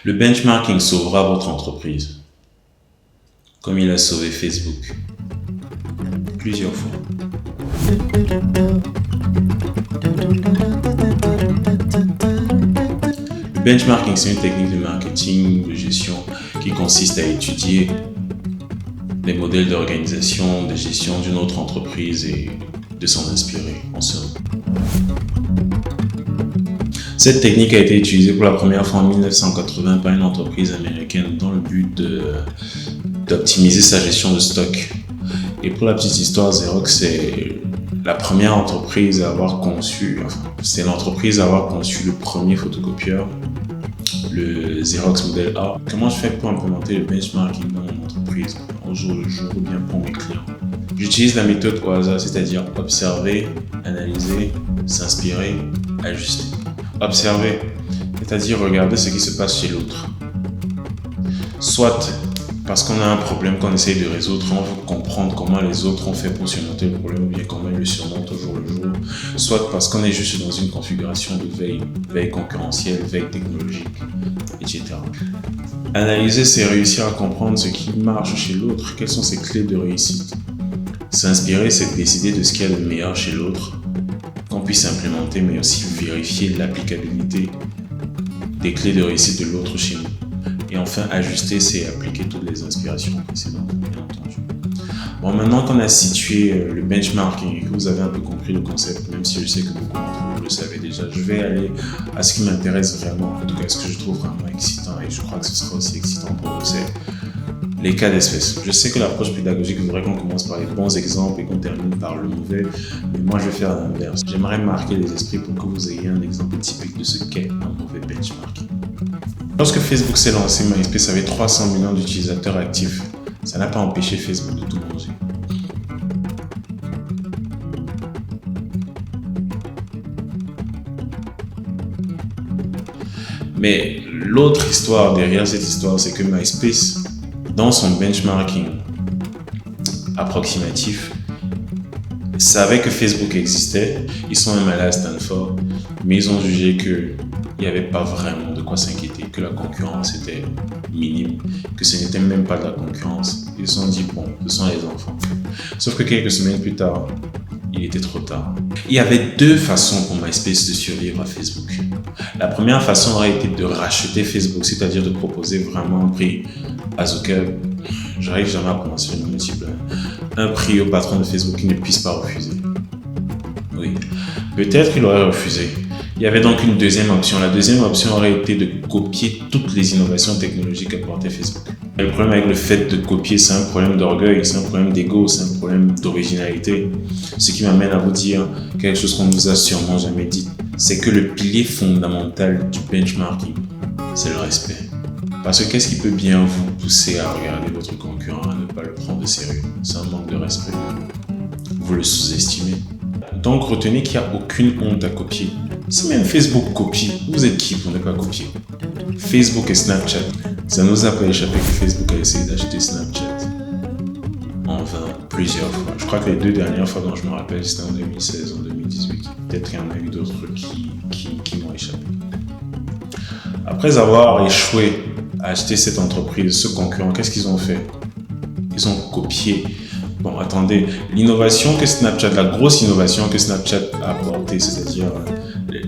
Le benchmarking sauvera votre entreprise, comme il a sauvé Facebook, plusieurs fois. Le benchmarking, c'est une technique de marketing, de gestion qui consiste à étudier les modèles d'organisation, de gestion d'une autre entreprise et de s'en inspirer en somme. Cette technique a été utilisée pour la première fois en 1980 par une entreprise américaine dans le but d'optimiser sa gestion de stock. Et pour la petite histoire, Xerox, c'est la première entreprise à avoir conçu, c'est l'entreprise à avoir conçu le premier photocopieur, le Xerox Model A. Comment je fais pour implémenter le benchmarking dans mon entreprise au jour le jour ou bien pour mes clients? J'utilise la méthode au hasard, c'est-à-dire observer, analyser, s'inspirer, ajuster. Observer, c'est-à-dire regarder ce qui se passe chez l'autre. Soit parce qu'on a un problème qu'on essaye de résoudre, on veut comprendre comment les autres ont fait pour surmonter le problème ou bien comment ils le surmontent au jour le jour. Soit parce qu'on est juste dans une configuration de veille concurrentielle, veille technologique, etc. Analyser, c'est réussir à comprendre ce qui marche chez l'autre, quelles sont ses clés de réussite. S'inspirer, c'est décider de ce qu'il y a de meilleur chez l'autre, qu'on puisse implémenter, mais aussi vérifier l'applicabilité des clés de réussite de l'autre chez nous. Et enfin, ajuster, c'est appliquer toutes les inspirations précédentes, bien entendu. Bon, maintenant qu'on a situé le benchmarking et que vous avez un peu compris le concept, même si je sais que beaucoup d'entre vous le savez déjà, je vais aller à ce qui m'intéresse vraiment, en tout cas ce que je trouve vraiment excitant, et je crois que ce sera aussi excitant pour vous, c'est les cas d'espèce. Je sais que l'approche pédagogique voudrait qu'on commence par les bons exemples et qu'on termine par le mauvais, mais moi je vais faire l'inverse. J'aimerais marquer les esprits pour que vous ayez un exemple typique de ce qu'est un mauvais benchmarking. Lorsque Facebook s'est lancé, MySpace avait 300 millions d'utilisateurs actifs. Ça n'a pas empêché Facebook de tout manger. Mais l'autre histoire derrière cette histoire, c'est que MySpace, dans son benchmarking approximatif, savait que Facebook existait. Ils sont même allés à Stanford, mais ils ont jugé qu'il n'y avait pas vraiment de quoi s'inquiéter, que la concurrence était minime, que ce n'était même pas de la concurrence. Ils se sont dit, bon, ce sont les enfants. Sauf que quelques semaines plus tard, il était trop tard. Il y avait deux façons pour MySpace de survivre à Facebook. La première façon aurait été de racheter Facebook, c'est-à-dire de proposer vraiment un prix à Zuckerberg. J'arrive jamais à prononcer le multiple. Un prix au patron de Facebook qui ne puisse pas refuser. Oui, peut-être qu'il aurait refusé. Il y avait donc une deuxième option. La deuxième option aurait été de copier toutes les innovations technologiques apportées Facebook. Et le problème avec le fait de copier, c'est un problème d'orgueil, c'est un problème d'ego, c'est un problème d'originalité. Ce qui m'amène à vous dire quelque chose qu'on ne vous a sûrement jamais dit, c'est que le pilier fondamental du benchmarking, c'est le respect. Parce que qu'est-ce qui peut bien vous pousser à regarder votre concurrent, à ne pas le prendre de sérieux? C'est un manque de respect. Vous le sous-estimez. Donc retenez qu'il n'y a aucune honte à copier. Si même Facebook copie, vous êtes qui pour ne pas copier? Facebook et Snapchat. Ça nous a pas échappé que Facebook a essayé d'acheter Snapchat. En vain, plusieurs fois. Je crois que les deux dernières fois dont je me rappelle, c'était en 2016, en 2018. Peut-être qu'il y en a eu d'autres qui m'ont échappé. Après avoir échoué à acheter cette entreprise, ce concurrent, qu'est-ce qu'ils ont fait? Ils ont copié. Bon, attendez, l'innovation que Snapchat, la grosse innovation que Snapchat a apportée, c'est-à-dire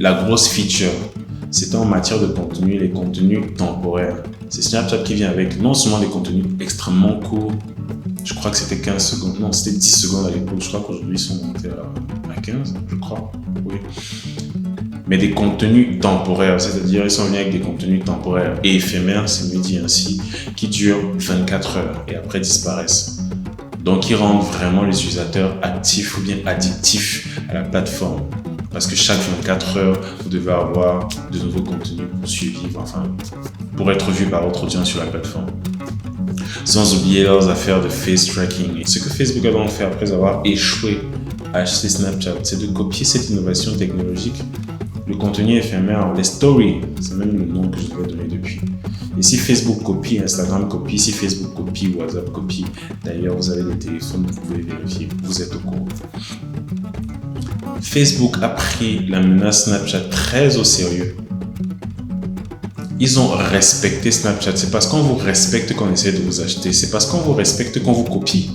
la grosse feature, c'était en matière de contenu, les contenus temporaires. C'est Snapchat qui vient avec non seulement des contenus extrêmement courts, je crois que c'était 15 secondes, non, c'était 10 secondes à l'époque, je crois qu'aujourd'hui ils sont montés à 15, je crois, oui. Mais des contenus temporaires, c'est-à-dire ils sont venus avec des contenus temporaires et éphémères, c'est mieux dit ainsi, qui durent 24 heures et après disparaissent. Donc ils rendent vraiment les utilisateurs actifs ou bien addictifs à la plateforme. Parce que chaque 24 heures, vous devez avoir de nouveaux contenus pour suivre, enfin, pour être vu par votre audience sur la plateforme. Sans oublier leurs affaires de face tracking. Et ce que Facebook a donc fait après avoir échoué à acheter Snapchat, c'est de copier cette innovation technologique. Le contenu éphémère, les stories, c'est même le nom que je devais donner depuis. Et si Facebook copie, Instagram copie, si Facebook copie, WhatsApp copie, d'ailleurs vous avez des téléphones, vous pouvez vérifier, vous êtes au courant. Facebook a pris la menace Snapchat très au sérieux Ils ont respecté Snapchat. C'est parce qu'on vous respecte qu'on essaie de vous acheter. C'est parce qu'on vous respecte qu'on vous copie.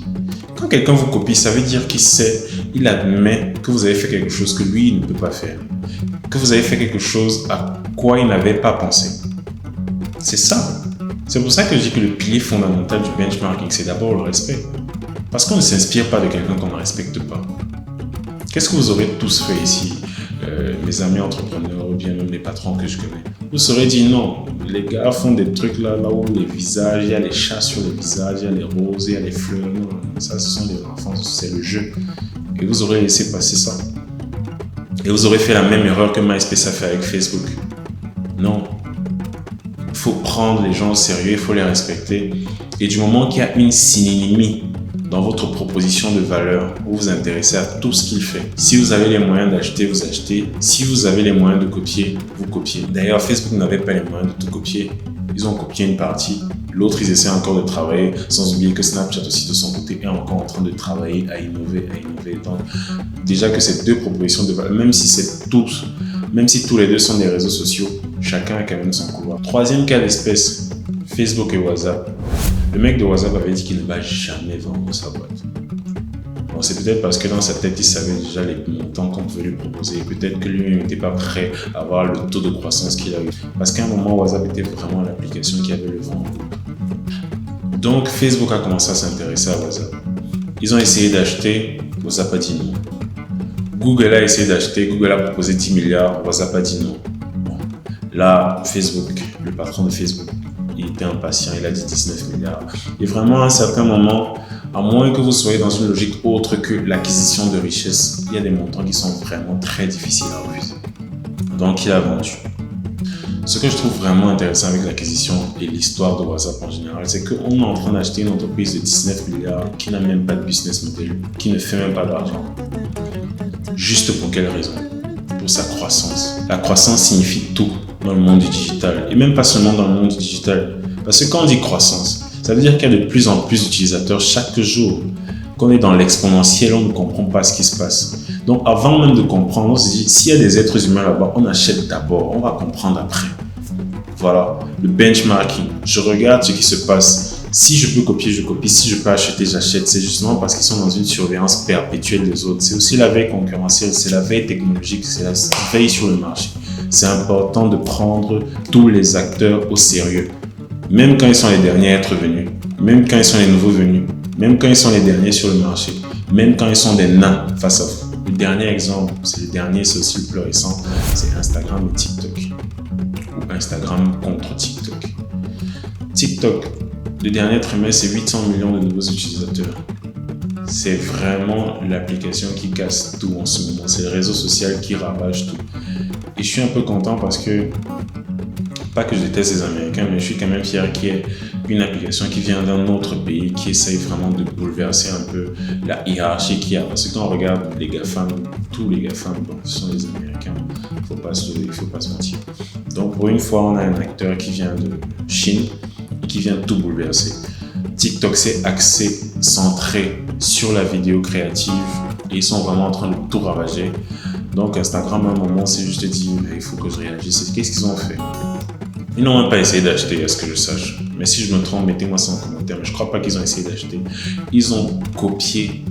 Quand quelqu'un vous copie, ça veut dire qu'il sait, il admet que vous avez fait quelque chose que lui, il ne peut pas faire. Que vous avez fait quelque chose à quoi il n'avait pas pensé. C'est ça. C'est pour ça que je dis que le pilier fondamental du benchmarking, c'est d'abord le respect. Parce qu'on ne s'inspire pas de quelqu'un qu'on ne respecte pas. Qu'est-ce que vous aurez tous fait ici, mes amis entrepreneurs ou bien même les patrons que je connais? Vous aurez dit non, les gars font des trucs là où les visages, il y a les chats sur les visages, il y a les roses, il y a les fleurs. Non, ça, ce sont les enfants, c'est le jeu. Et vous aurez laissé passer ça. Et vous aurez fait la même erreur que MySpace a fait avec Facebook. Non. Il faut prendre les gens au sérieux, il faut les respecter. Et du moment qu'il y a une synonymie dans votre proposition de valeur, vous vous intéressez à tout ce qu'il fait. Si vous avez les moyens d'acheter, vous achetez. Si vous avez les moyens de copier, vous copiez. D'ailleurs, Facebook n'avait pas les moyens de tout copier. Ils ont copié une partie. L'autre, ils essaient encore de travailler, sans oublier que Snapchat aussi de son côté est encore en train de travailler, à innover. Donc, déjà que ces deux propositions de valeur, même si tous les deux sont des réseaux sociaux, chacun a quand même son couloir. Troisième cas d'espèce, Facebook et WhatsApp. Le mec de WhatsApp avait dit qu'il ne va jamais vendre sa boîte. Bon, c'est peut-être parce que dans sa tête, il savait déjà les montants qu'on pouvait lui proposer. Peut-être que lui n'était pas prêt à avoir le taux de croissance qu'il a eu. Parce qu'à un moment, WhatsApp était vraiment l'application qui avait le vent. Donc, Facebook a commencé à s'intéresser à WhatsApp. Ils ont essayé d'acheter, WhatsApp a dit non. Google a essayé d'acheter, Google a proposé 10 milliards, WhatsApp a dit non. Bon. Là, Facebook, le patron de Facebook, il était impatient, il a dit 19 milliards. Et vraiment, à un certain moment, à moins que vous soyez dans une logique autre que l'acquisition de richesse, il y a des montants qui sont vraiment très difficiles à refuser. Donc, il a vendu. Ce que je trouve vraiment intéressant avec l'acquisition et l'histoire de WhatsApp en général, c'est qu'on est en train d'acheter une entreprise de 19 milliards qui n'a même pas de business model, qui ne fait même pas d'argent. Juste pour quelle raison? Pour sa croissance. La croissance signifie tout dans le monde du digital, et même pas seulement dans le monde du digital. Parce que quand on dit croissance, ça veut dire qu'il y a de plus en plus d'utilisateurs chaque jour. Qu'on est dans l'exponentiel, on ne comprend pas ce qui se passe. Donc avant même de comprendre, on se dit, s'il y a des êtres humains là-bas, on achète d'abord, on va comprendre après. Voilà, le benchmarking. Je regarde ce qui se passe. Si je peux copier, je copie. Si je peux acheter, j'achète. C'est justement parce qu'ils sont dans une surveillance perpétuelle des autres. C'est aussi la veille concurrentielle, c'est la veille technologique, c'est la veille sur le marché. C'est important de prendre tous les acteurs au sérieux. Même quand ils sont les derniers à être venus, même quand ils sont les nouveaux venus, même quand ils sont les derniers sur le marché, même quand ils sont des nains face à vous. Le dernier exemple, c'est aussi le plus récent, c'est Instagram et TikTok. Ou Instagram contre TikTok. TikTok, le dernier trimestre, c'est 800 millions de nouveaux utilisateurs. C'est vraiment l'application qui casse tout en ce moment. C'est le réseau social qui ravage tout. Et je suis un peu content parce que, pas que je déteste les Américains, mais je suis quand même fier qu'il y ait une application qui vient d'un autre pays qui essaye vraiment de bouleverser un peu la hiérarchie qu'il y a. Parce que quand on regarde les GAFAM, tous les GAFAM, bon, ce sont les Américains, il ne faut pas se mentir. Donc pour une fois, on a un acteur qui vient de Chine et qui vient tout bouleverser. TikTok, c'est axé, centré sur la vidéo créative et ils sont vraiment en train de tout ravager. Donc Instagram, à un moment, c'est juste dit, il faut que je réagisse. Qu'est-ce qu'ils ont fait? Ils n'ont même pas essayé d'acheter, à ce que je sache. Mais si je me trompe, mettez-moi ça en commentaire. Mais je ne crois pas qu'ils ont essayé d'acheter. Ils ont copié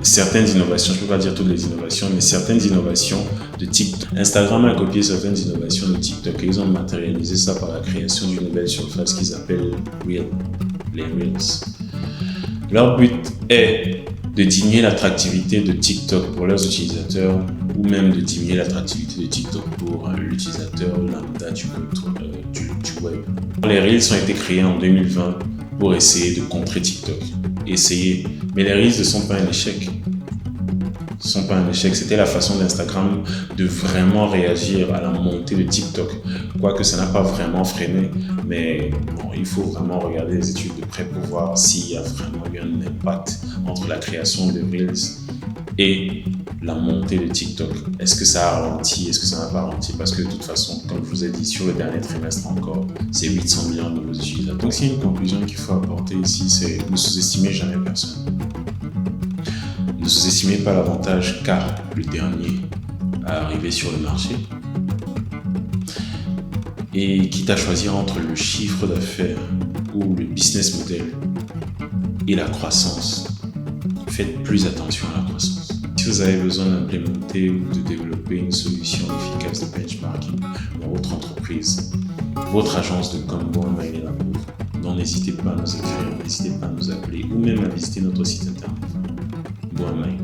certaines innovations. Je ne peux pas dire toutes les innovations, mais certaines innovations de TikTok. Instagram a copié certaines innovations de TikTok et ils ont matérialisé ça par la création d'une nouvelle surface qu'ils appellent Reel, les Reels. Leur but est de diminuer l'attractivité de TikTok pour leurs utilisateurs ou même de diminuer l'attractivité de TikTok pour l'utilisateur lambda du web. Les Reels ont été créés en 2020 pour essayer de contrer TikTok. Essayer. Mais les Reels ne sont pas un échec. C'était la façon d'Instagram de vraiment réagir à la montée de TikTok. Quoique ça n'a pas vraiment freiné, mais bon, il faut vraiment regarder les études de près pour voir s'il y a vraiment eu un impact entre la création de Reels et la montée de TikTok. Est-ce que ça a ralenti? Est-ce que ça n'a pas ralenti? Parce que de toute façon, comme je vous ai dit, sur le dernier trimestre encore, c'est 800 millions de nouveaux utilisateurs. Donc c'est une conclusion qu'il faut apporter ici, c'est ne sous-estimez jamais personne. Ne sous-estimez pas l'avantage qu'a le dernier à arriver sur le marché. Et quitte à choisir entre le chiffre d'affaires ou le business model et la croissance, faites plus attention à la croissance. Si vous avez besoin d'implémenter ou de développer une solution efficace de benchmarking dans votre entreprise, votre agence de com Boamai est là pour vous. Donc n'hésitez pas à nous écrire, n'hésitez pas à nous appeler ou même à visiter notre site internet Boamai.